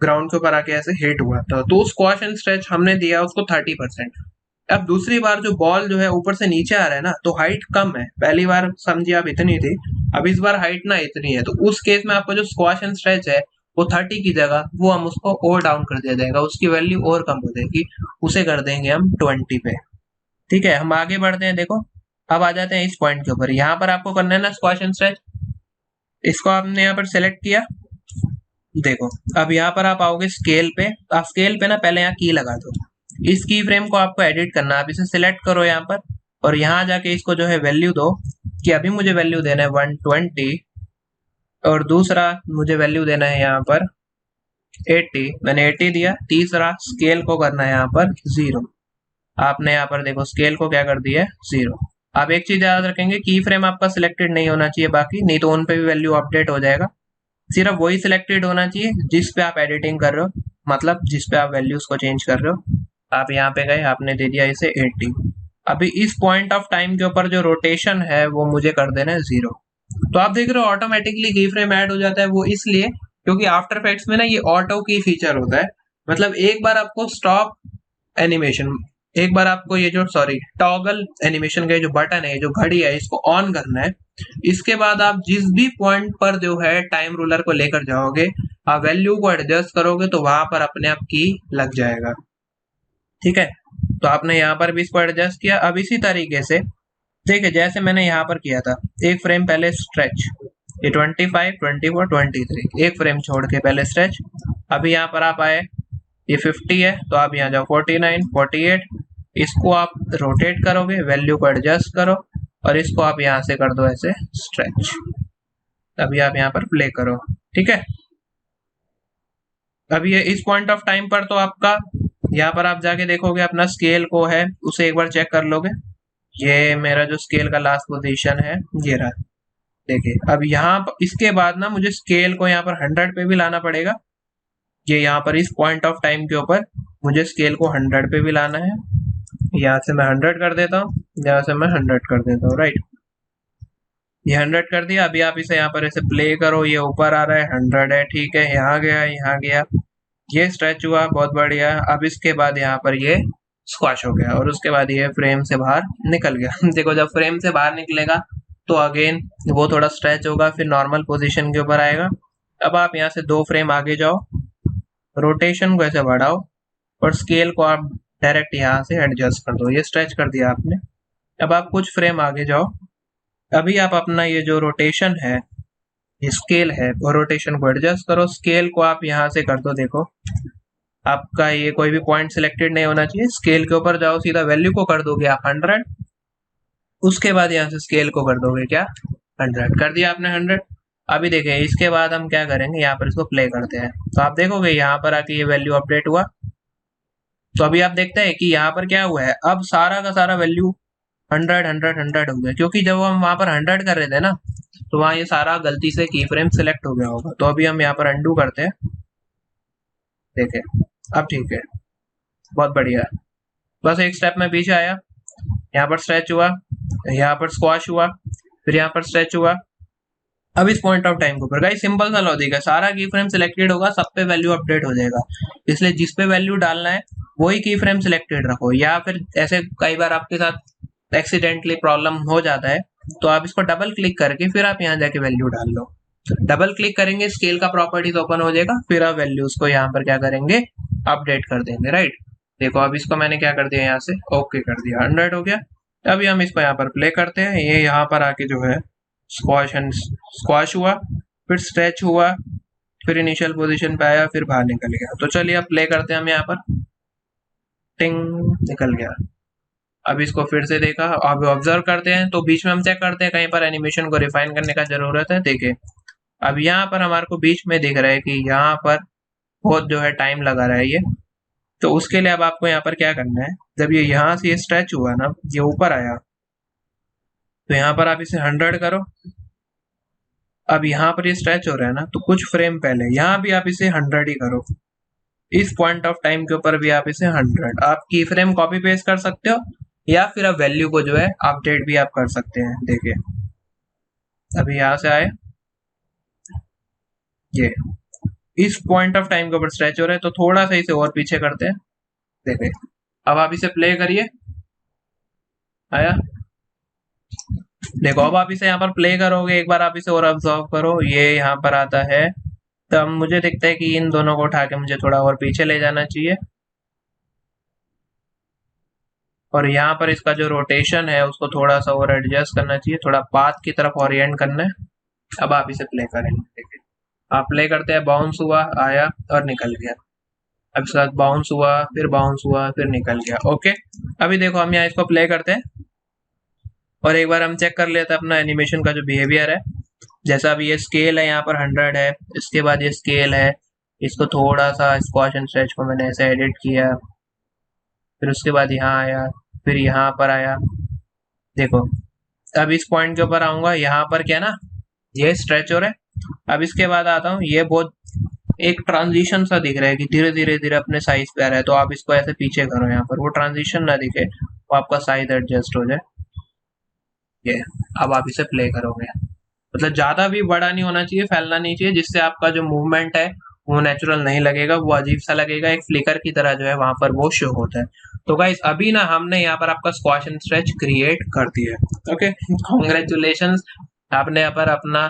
ग्राउंड के ऊपर आके ऐसे हिट हुआ था, तो स्क्वाश एंड स्ट्रेच हमने दिया उसको 30%। अब दूसरी बार जो बॉल जो है ऊपर से नीचे आ रहा है ना, तो हाइट कम है, पहली बार समझिए आप इतनी थी, अब इस बार हाइट ना इतनी है, तो उस केस में आपका जो स्क्वाश एंड स्ट्रेच है वो 30 की जगह वो हम उसको और डाउन कर दिया जाएगा, उसकी वैल्यू और कम हो जाएगी, उसे कर देंगे हम 20 पे, ठीक है। हम आगे बढ़ते हैं, देखो अब आ जाते हैं इस पॉइंट के ऊपर, यहाँ पर आपको करना है ना स्क्वाश एंड स्ट्रेच, इसको आपने यहाँ पर सेलेक्ट किया, देखो अब यहाँ पर आप आओगे स्केल पे, आप स्केल पे ना पहले यहाँ की लगा दो, इस की फ्रेम को आपको एडिट करना है, आप इसे सिलेक्ट करो यहाँ पर, और यहाँ जाके इसको जो है वैल्यू दो, कि अभी मुझे वैल्यू देना है 120, और दूसरा मुझे वैल्यू देना है यहाँ पर 80, मैंने 80 दिया। तीसरा स्केल को करना है यहाँ पर 0, आपने यहाँ पर देखो स्केल को क्या कर दिया है 0। आप एक चीज याद रखेंगे, की फ्रेम आपका सिलेक्टेड नहीं होना चाहिए बाकी, नहीं तो उन पे भी वैल्यू अपडेट हो जाएगा। सिर्फ वही सिलेक्टेड होना चाहिए जिस पे आप एडिटिंग कर रहे हो, मतलब जिस पे आप वैल्यूज को चेंज कर रहे हो। आप यहाँ पे गए, आपने दे दिया इसे 80। अभी इस पॉइंट ऑफ टाइम के ऊपर जो रोटेशन है वो मुझे कर देना है 0। तो आप देख रहे हो ऑटोमेटिकली की फ्रेम ऐड हो जाता है। वो इसलिए क्योंकि आफ्टर इफेक्ट्स में ना ये ऑटो की फीचर होता है। मतलब एक बार आपको स्टॉप एनिमेशन, एक बार आपको ये जो टॉगल एनिमेशन का जो बटन है, जो घड़ी है, इसको ऑन करना है। इसके बाद आप जिस भी पॉइंट पर जो है टाइम रूलर को लेकर जाओगे, आप वैल्यू को एडजस्ट करोगे तो वहां पर अपने आप की लग जाएगा। ठीक है, तो आपने यहाँ पर भी इसको एडजस्ट किया। अब इसी तरीके से देखिए, जैसे मैंने यहाँ पर किया था, एक फ्रेम पहले स्ट्रेच, ये 25, 24, 23, एक फ्रेम छोड़ के पहले स्ट्रेच। अभी यहाँ पर आप आए, ये 50 है तो आप यहाँ जाओ 49, 48, इसको आप रोटेट करोगे, वैल्यू को एडजस्ट करो और इसको आप यहाँ से कर दो ऐसे स्ट्रेच। अभी आप यहाँ पर प्ले करो। ठीक है, अभी ये इस पॉइंट ऑफ टाइम पर तो आपका यहाँ पर आप जाके देखोगे अपना स्केल को है उसे एक बार चेक कर लोगे। ये मेरा जो स्केल का लास्ट पोजीशन है ये रहा। देखिए अब यहाँ इसके बाद ना मुझे स्केल को यहाँ पर 100 पे भी लाना पड़ेगा। ये यहाँ पर इस पॉइंट ऑफ टाइम के ऊपर मुझे स्केल को 100 पे भी लाना है। यहाँ से मैं 100 कर देता हूँ, यहाँ से मैं 100 कर देता हूँ। राइट, ये 100 कर दिया। अभी आप इसे यहाँ पर ऐसे प्ले करो, ये ऊपर आ रहा है 100 है। ठीक है, यहाँ गया, यहाँ गया, ये स्ट्रेच हुआ, बहुत बढ़िया। अब इसके बाद यहाँ पर ये स्क्वाश हो गया और उसके बाद ये फ्रेम से बाहर निकल गया। देखो जब फ्रेम से बाहर निकलेगा तो अगेन वो थोड़ा स्ट्रेच होगा, फिर नॉर्मल पोजीशन के ऊपर आएगा। अब आप यहाँ से 2 फ्रेम आगे जाओ, रोटेशन को ऐसे बढ़ाओ और स्केल को आप डायरेक्ट यहाँ से एडजस्ट कर दो। ये स्ट्रेच कर दिया आपने। अब आप कुछ फ्रेम आगे जाओ, अभी आप अपना ये जो रोटेशन है, ये स्केल है, वो रोटेशन को एडजस्ट करो। स्केल को आप यहाँ से कर दो। देखो आपका ये कोई भी पॉइंट सिलेक्टेड नहीं होना चाहिए। स्केल के ऊपर जाओ, सीधा वैल्यू को कर दोगे आप 100। उसके बाद यहाँ से स्केल को कर दोगे क्या 100, कर दिया आपने 100। अभी देखें इसके बाद हम क्या करेंगे, यहाँ पर इसको प्ले करते हैं तो आप देखोगे यहाँ पर आके ये वैल्यू अपडेट हुआ। तो अभी आप देखते हैं कि यहाँ पर क्या हुआ है, अब सारा का सारा वैल्यू 100, 100, 100 हो गया। क्योंकि जब हम वहां पर 100 कर रहे थे ना, तो वहां ये सारा गलती से की फ्रेम सिलेक्ट हो गया होगा। तो अभी हम यहाँ पर अंडू करते हैं। देखें अब ठीक है, बहुत बढ़िया। बस एक स्टेप में पीछे आया, यहाँ पर स्ट्रेच हुआ, यहाँ पर स्क्वाश हुआ, फिर यहाँ पर स्ट्रेच हुआ। अब इस पॉइंट ऑफ टाइम के ऊपर गाइस सिंपल सा लॉजिक है, सारा की फ्रेम सिलेक्टेड होगा, सब पे वैल्यू अपडेट हो जाएगा। इसलिए जिस पे वैल्यू डालना है वही की फ्रेम सिलेक्टेड रखो। या फिर ऐसे कई बार आपके साथ एक्सीडेंटली प्रॉब्लम हो जाता है, तो आप इसको डबल क्लिक करके फिर आप यहाँ जाके वैल्यू डाल लो। डबल क्लिक करेंगे, स्केल का प्रॉपर्टीज ओपन हो जाएगा, फिर आप वैल्यूज को यहाँ पर क्या करेंगे, अपडेट कर देंगे। राइट, देखो अब इसको मैंने क्या कर दिया, यहाँ से ओके कर दिया, 100 हो गया। अभी हम इसको यहाँ पर प्ले करते हैं। ये यहाँ पर आके जो है स्क्वाश हुआ, फिर स्ट्रेच हुआ, फिर इनिशियल पोजीशन पे आया, फिर बाहर निकल गया। तो चलिए अब प्ले करते हैं हम यहाँ पर, टिंग निकल गया। अब इसको फिर से देखा, अब ऑब्जर्व करते हैं तो बीच में हम चेक करते हैं कहीं पर एनिमेशन को रिफाइन करने का जरूरत है। देखिए अब यहाँ पर हमारे को बीच में दिख रहा है कि यहाँ पर बहुत जो है टाइम लगा रहा है ये। तो उसके लिए अब आपको यहाँ पर क्या करना है, जब ये यहाँ से ये स्ट्रेच हुआ ना, ये ऊपर आया, तो यहाँ पर आप इसे 100 करो। अब यहाँ पर ये स्ट्रेच हो रहा है ना, तो कुछ फ्रेम पहले यहाँ भी आप इसे 100 ही करो। इस पॉइंट ऑफ टाइम के ऊपर भी आप इसे 100, आप की फ्रेम कॉपी पेस्ट कर सकते हो या फिर आप वैल्यू को जो है अपडेट भी आप कर सकते हैं। देखिए अभी यहाँ से आए, ये इस पॉइंट ऑफ टाइम के ऊपर स्ट्रेच हो रहा है, तो थोड़ा सा इसे और पीछे करते हैं। देखिए अब आप इसे प्ले करिए, आया, देखो अब आप इसे यहाँ पर प्ले करोगे, एक बार आप इसे और ऑब्जर्व करो, ये यहाँ पर आता है। तब मुझे दिखता है कि इन दोनों को उठा के मुझे थोड़ा और पीछे ले जाना चाहिए और यहाँ पर इसका जो रोटेशन है उसको थोड़ा सा और एडजस्ट करना चाहिए, थोड़ा पाथ की तरफ ओरिएंट करना है। अब आप इसे प्ले करेंगे, देखिए आप प्ले करते हैं, बाउंस हुआ, आया और निकल गया। अब इसके बाद बाउंस हुआ, फिर बाउंस हुआ, फिर निकल गया। ओके, अभी देखो हम यहाँ इसको प्ले करते हैं और एक बार हम चेक कर लेते हैं अपना एनिमेशन का जो बिहेवियर है। जैसा अभी ये स्केल है यहाँ पर 100 है, इसके बाद ये स्केल है, इसको थोड़ा सा स्क्वाश एंड स्ट्रेच को मैंने ऐसे एडिट किया, फिर उसके बाद यहाँ आया, फिर यहाँ पर आया। देखो अब इस पॉइंट के ऊपर आऊंगा, यहाँ पर क्या ना, ये स्ट्रेच हो रहा है, अब इसके बाद आता हूँ, ये बहुत एक ट्रांजिशन सा दिख रहा है कि धीरे धीरे धीरे अपने साइज पे आ रहा है, तो आप इसको ऐसे पीछे करो, यहाँ पर वो ट्रांजिशन ना दिखे, वो आपका साइज एडजस्ट हो जाए। ये अब आप इसे प्ले करोगे, मतलब ज्यादा भी बड़ा नहीं होना चाहिए, फैलना नहीं चाहिए, जिससे आपका जो मूवमेंट है वो नेचुरल नहीं लगेगा, वो अजीब सा लगेगा, एक फ्लिकर की तरह जो है वहां पर वो शो होता है। तो गाइस अभी ना हमने यहाँ पर आपका स्क्वाश एंड स्ट्रेच क्रिएट कर दिया है। ओके, कॉन्ग्रेचुलेशन, आपने यहाँ पर अपना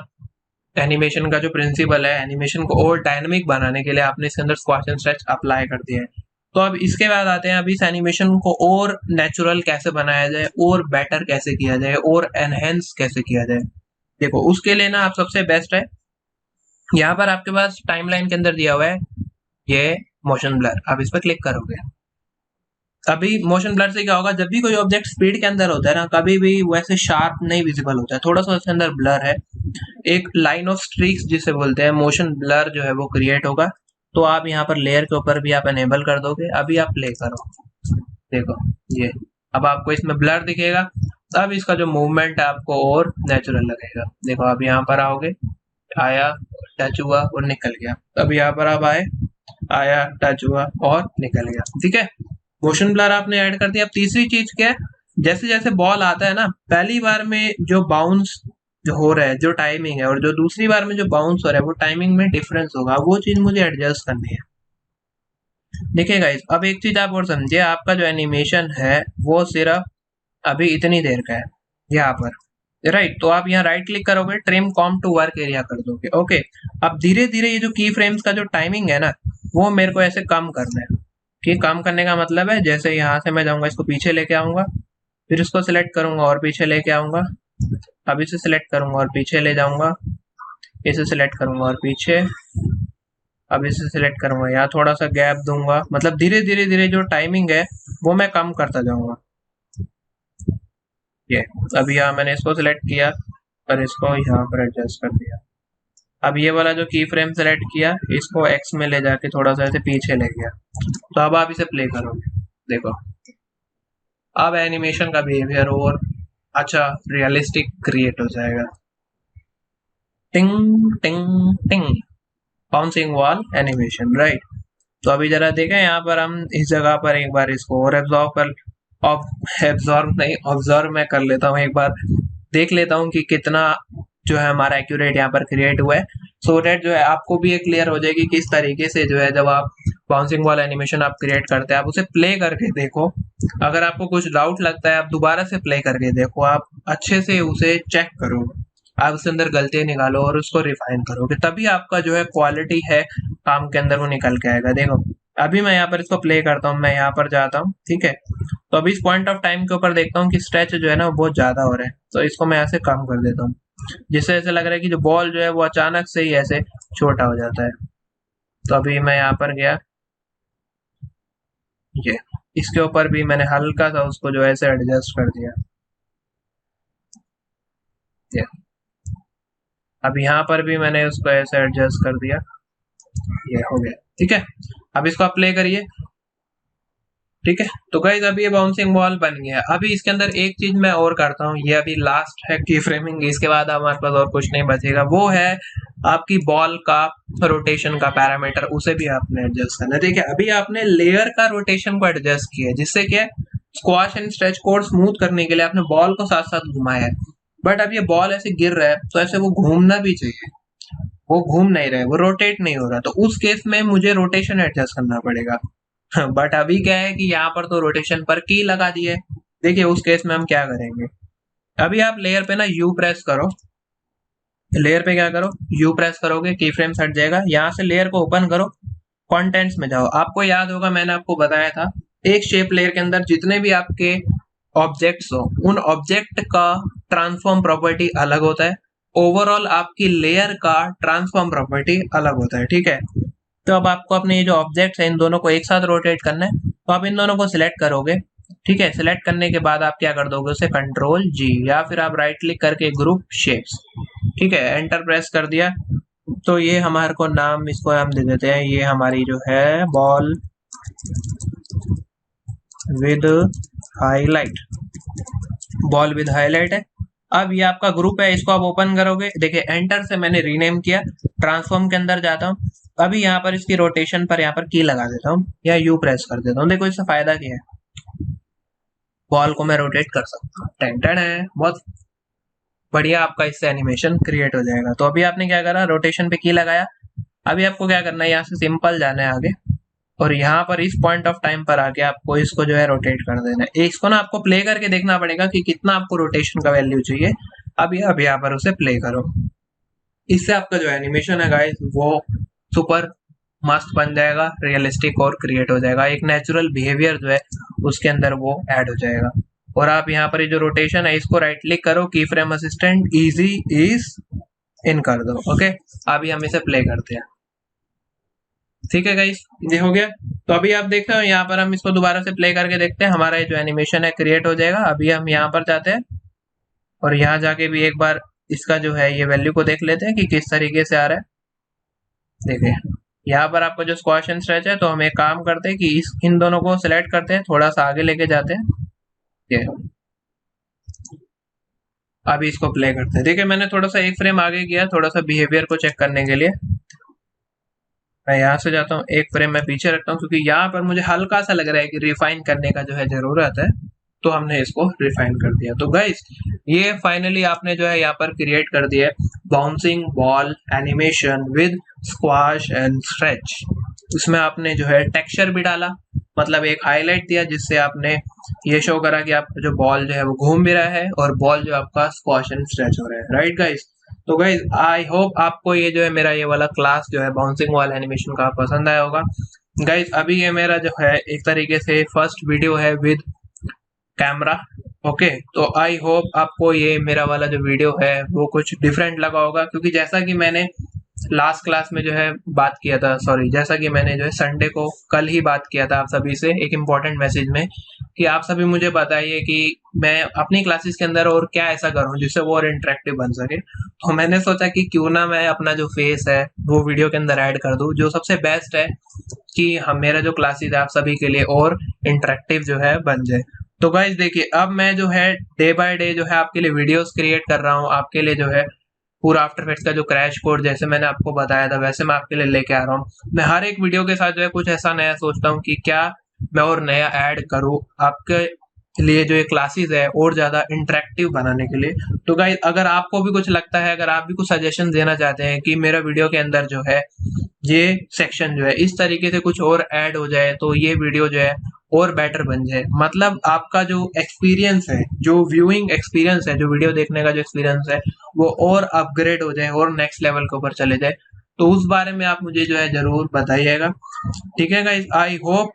एनिमेशन का जो प्रिंसिपल है, एनिमेशन को और डायनेमिक बनाने के लिए आपने इसके अंदर स्क्वाश एंड स्ट्रेच अप्लाई कर दिया है। तो अब इसके बाद आते हैं, अभी इस एनिमेशन को और नेचुरल कैसे बनाया जाए, और बेटर कैसे किया जाए, और एनहेंस कैसे किया जाए। देखो उसके लिए ना आप सबसे बेस्ट है, यहाँ पर आपके पास टाइमलाइन के अंदर दिया हुआ है ये मोशन ब्लर, आप इस पर क्लिक करोगे। अभी मोशन ब्लर से क्या होगा, जब भी कोई ऑब्जेक्ट स्पीड के अंदर होता है ना, कभी भी वैसे शार्प नहीं विजिबल होता है, थोड़ा सा उसके अंदर ब्लर है, एक लाइन ऑफ स्ट्रीक्स जिसे बोलते हैं, मोशन ब्लर जो है वो क्रिएट होगा। तो आप यहाँ पर लेयर के ऊपर भी आप एनेबल कर दोगे। अभी आप प्ले करो, देखो ये अब आपको इसमें ब्लर दिखेगा। अब इसका जो मूवमेंट है आपको और नेचुरल लगेगा। देखो अब यहाँ पर आओगे, आया, टच हुआ और निकल गया। अब यहाँ पर आप आए, आया, टच हुआ और निकल गया। ठीक है, मोशन ब्लर आपने ऐड कर दिया। अब तीसरी चीज क्या है, जैसे जैसे बॉल आता है ना, पहली बार में जो बाउंस जो हो रहा है, जो टाइमिंग है, और जो दूसरी बार में जो बाउंस हो रहा है, वो टाइमिंग में डिफरेंस होगा, वो चीज मुझे एडजस्ट करनी है। देखिए गाइस, अब एक चीज आप और समझिए, आपका जो एनिमेशन है वो सिर्फ अभी इतनी देर का है यहाँ पर, राइट। तो आप यहाँ राइट क्लिक करोगे, trim comp to work area कर दोगे। ओके, अब धीरे धीरे ये जो की फ्रेम्स का जो टाइमिंग है ना, वो मेरे को ऐसे कम करना है। कि कम करने का मतलब है, जैसे यहाँ से मैं जाऊंगा, इसको पीछे लेके आऊंगा, फिर इसको सिलेक्ट करूंगा और पीछे लेके आऊंगा, अब इसे सिलेक्ट करूंगा और पीछे ले जाऊंगा, इसे सिलेक्ट करूंगा और पीछे, अब इसे सिलेक्ट करूंगा, यहाँ थोड़ा सा गैप दूंगा, मतलब धीरे धीरे धीरे जो टाइमिंग है वो मैं कम करता जाऊंगा। ये अभी यहाँ मैंने इसको सिलेक्ट किया और इसको यहाँ पर एडजस्ट कर दिया। अब ये वाला जो की फ्रेम सेलेक्ट किया, इसको एक्स में ले जाके थोड़ा सा ऐसे पीछे ले गया। तो अब आप इसे प्ले करोगे, देखो अब एनिमेशन का बिहेवियर और अच्छा रियलिस्टिक क्रिएट हो जाएगा। टिंग टिंग टिंग, बाउंसिंग वॉल एनिमेशन, राइट। तो अभी जरा देखें, यहाँ पर हम इस जगह पर एक बार इसको और एब्जॉर्ब नहीं, ऑब्जर्व मैं कर लेता हूँ, एक बार देख लेता हूँ कि कितना जो है हमारा एक्यूरेट यहाँ पर क्रिएट हुआ है। सो दैट जो है आपको भी एक क्लियर हो जाएगी किस तरीके से जो है जब आप बाउंसिंग वॉल एनिमेशन आप क्रिएट करते हैं, आप उसे प्ले करके देखो। अगर आपको कुछ डाउट लगता है, आप दोबारा से प्ले करके देखो, आप अच्छे से उसे चेक करो, आप उसके अंदर गलतियां निकालो और उसको रिफाइन करोगे, तभी आपका जो है क्वालिटी है काम के अंदर वो निकल के आएगा। देखो अभी मैं यहाँ पर इसको प्ले करता हूँ, मैं यहाँ पर जाता हूँ, ठीक है। तो अभी इस पॉइंट ऑफ टाइम के ऊपर देखता हूँ कि स्ट्रेच जो है ना वो बहुत ज्यादा हो रहा है, तो इसको मैं ऐसे कम कर देता हूँ, जिससे ऐसे लग रहा है कि जो बॉल जो है वो अचानक से ही ऐसे छोटा हो जाता है। तो अभी मैं यहाँ पर गया, ये इसके ऊपर भी मैंने हल्का सा उसको जो है ऐसे एडजस्ट कर दिया। ये अब यहाँ पर भी मैंने उसको ऐसे एडजस्ट कर दिया, ये हो गया, ठीक है। अब इसको आप प्ले करिए, ठीक है। तो गाइज अभी ये बाउंसिंग बॉल बन गया। अभी इसके अंदर एक चीज मैं और करता हूँ, ये अभी लास्ट है की फ्रेमिंग, इसके बाद हमारे पास और कुछ नहीं बचेगा, वो है आपकी बॉल का रोटेशन का पैरामीटर, उसे भी आपने एडजस्ट करना है। देखिए अभी आपने लेयर का रोटेशन को एडजस्ट किया, जिससे क्या squash and stretch code smooth करने के लिए आपने बॉल को साथ साथ घुमाया है। बट अब ये बॉल ऐसे गिर रहा है, तो ऐसे वो घूमना भी चाहिए, वो घूम नहीं रहा है, वो रोटेट नहीं हो रहा, तो उस केस में मुझे रोटेशन एडजस्ट करना पड़ेगा। बट अभी क्या है कि यहाँ पर तो रोटेशन पर की लगा दी है। देखिए उस केस में हम क्या करेंगे, अभी आप लेयर पे ना यू प्रेस करो, लेयर पे क्या करो, यू प्रेस करोगे, की फ्रेम हट जाएगा। यहाँ से लेयर को ओपन करो, कंटेंट्स में जाओ। आपको याद होगा मैंने आपको बताया था, एक शेप लेयर के अंदर जितने भी आपके ऑब्जेक्ट्स हो, उन ऑब्जेक्ट का ट्रांसफॉर्म प्रॉपर्टी अलग होता है, ओवरऑल आपकी लेयर का ट्रांसफॉर्म प्रॉपर्टी अलग होता है, ठीक है। तो अब आपको अपने ये जो ऑब्जेक्ट्स हैं इन दोनों को एक साथ रोटेट करना है, तो आप इन दोनों को सिलेक्ट करोगे, ठीक है। सिलेक्ट करने के बाद आप क्या कर दोगे, उसे कंट्रोल जी, या फिर आप राइट क्लिक करके ग्रुप शेप्स, ठीक है, एंटर प्रेस कर दिया। तो ये हमारे को नाम इसको हम दे देते हैं, ये हमारी जो है ball with highlight, ball with highlight है। अब ये आपका ग्रुप है, इसको आप ओपन करोगे, देखिए एंटर से मैंने रीनेम किया, ट्रांसफॉर्म के अंदर जाता हूँ, अभी यहाँ पर इसकी रोटेशन पर यहाँ पर की लगा देता हूँ या यू प्रेस कर देता हूँ। देखो इससे फायदा क्या है, बॉल को मैं रोटेट कर सकता हूँ, टेंटेड है, बहुत बढ़िया आपका इससे एनिमेशन क्रिएट हो जाएगा। तो अभी आपने क्या करा, रोटेशन पे की लगाया, अभी आपको क्या करना है, यहाँ से सिंपल जाना है आगे और यहाँ पर इस पॉइंट ऑफ टाइम पर आके आपको इसको जो है रोटेट कर देना है। इसको ना आपको प्ले करके देखना पड़ेगा कि कितना आपको रोटेशन का वैल्यू चाहिए। अब यहाँ पर उसे प्ले करो, इससे आपका जो एनिमेशन है गाइस वो सुपर मस्त बन जाएगा, रियलिस्टिक और क्रिएट हो जाएगा, एक नेचुरल बिहेवियर जो है उसके अंदर वो ऐड हो जाएगा। और आप यहाँ पर जो रोटेशन है इसको राइट क्लिक करो, की frame assistant easy is in कर दो। ओके, अभी हम इसे प्ले करते हैं। ठीक है गाइस, ये हो गया। तो अभी आप देख रहे हो यहाँ पर हम इसको दोबारा से प्ले करके देखते हैं, हमारा ये जो एनिमेशन है क्रिएट हो जाएगा। अभी हम यहाँ पर जाते हैं और यहाँ जाके भी एक बार इसका जो है ये वैल्यू को देख लेते हैं कि किस तरीके से आ रहा है। देखिए यहाँ पर आपको जो स्क्वाश एंड स्ट्रेच है, तो हम एक काम करते हैं कि इन दोनों को सिलेक्ट करते हैं, थोड़ा सा आगे लेके जाते हैं, ये अभी इसको प्ले करते हैं। देखिए मैंने थोड़ा सा एक फ्रेम आगे किया, थोड़ा सा बिहेवियर को चेक करने के लिए। मैं यहाँ से जाता हूँ, एक फ्रेम मैं पीछे रखता हूँ क्योंकि यहाँ पर मुझे हल्का सा लग रहा है कि रिफाइन करने का जो है जरूरत है, तो हमने इसको रिफाइन कर दिया। तो गाइस ये फाइनली आपने जो है यहाँ पर क्रिएट कर दिया है bouncing ball animation with squash and stretch. उसमें आपने जो है टेक्सचर भी डाला, मतलब एक हाईलाइट दिया जिससे आपने ये शो करा कि आप जो बॉल जो है वो घूम भी रहा है और बॉल जो आपका स्क्वाश एंड स्ट्रेच हो रहा है। राइट गाइस, तो गाइस आई होप आपको ये जो है मेरा ये वाला क्लास जो है बाउंसिंग बॉल एनिमेशन का पसंद आया होगा। गाइस अभी ये मेरा जो है एक तरीके से फर्स्ट वीडियो है विद कैमरा। ओके, तो आई होप आपको ये मेरा वाला जो वीडियो है वो कुछ डिफरेंट लगा होगा, क्योंकि जैसा कि मैंने लास्ट क्लास में जो है बात किया था, सॉरी जैसा कि मैंने जो है संडे को कल ही बात किया था आप सभी से एक इम्पोर्टेंट मैसेज में कि आप सभी मुझे बताइए कि मैं अपनी क्लासेस के अंदर और क्या ऐसा करूं जिससे वो और इंटरेक्टिव बन सके। तो मैंने सोचा कि क्यों ना मैं अपना जो फेस है वो वीडियो के अंदर ऐड कर दूं, जो सबसे बेस्ट है कि हम मेरा जो क्लासेस है आप सभी के लिए और इंटरेक्टिव जो है बन जाए। तो गाइज देखिए अब मैं जो है डे बाय डे जो है आपके लिए वीडियोस क्रिएट कर रहा हूँ, आपके लिए जो है पूरा आफ्टर इफेक्ट्स का जो क्रैश कोड जैसे मैंने आपको बताया था वैसे मैं आपके लिए लेके आ रहा हूँ। मैं हर एक वीडियो के साथ जो है कुछ ऐसा नया सोचता हूँ कि क्या मैं और नया ऐड करूँ आपके लिए जो ये क्लासेस है और ज्यादा इंटरेक्टिव बनाने के लिए। तो गाइस अगर आपको भी कुछ लगता है, अगर आप भी कुछ सजेशन देना चाहते हैं कि मेरा वीडियो के अंदर जो है ये सेक्शन जो है इस तरीके से कुछ और ऐड हो जाए तो ये वीडियो जो है और बेटर बन जाए, मतलब आपका जो एक्सपीरियंस है, जो व्यूइंग एक्सपीरियंस है, जो वीडियो देखने का जो एक्सपीरियंस है वो और अपग्रेड हो जाए और नेक्स्ट लेवल के ऊपर चले जाए, तो उस बारे में आप मुझे जो है जरूर बताइएगा। ठीक है गाइस, आई होप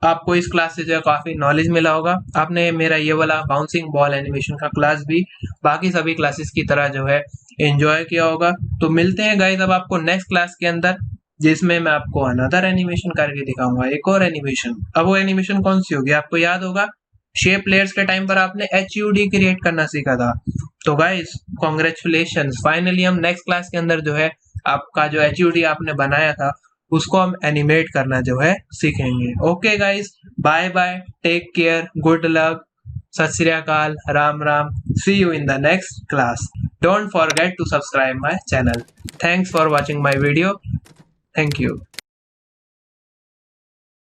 आपको इस क्लास से जो है काफी नॉलेज मिला होगा, आपने मेरा ये वाला बाउंसिंग बॉल एनिमेशन का क्लास भी बाकी सभी क्लासेस की तरह जो है एंजॉय किया होगा। तो मिलते हैं गाइस अब आपको नेक्स्ट क्लास के अंदर, जिसमें मैं आपको अनदर एनिमेशन करके दिखाऊंगा, एक और एनिमेशन। अब वो एनिमेशन कौन सी होगी, आपको याद होगा शेप लेयर्स के टाइम पर आपने HUD क्रिएट करना सीखा था। तो गाइस कॉन्ग्रेचुलेशंस, फाइनली हम नेक्स्ट क्लास के अंदर जो है आपका जो HUD आपने बनाया था उसको हम एनिमेट करना जो है सीखेंगे। Okay guys, bye bye, take care, good luck, सत श्री अकाल, राम राम, see you in the next class. Don't forget to subscribe my channel. Thanks for watching my video, thank you.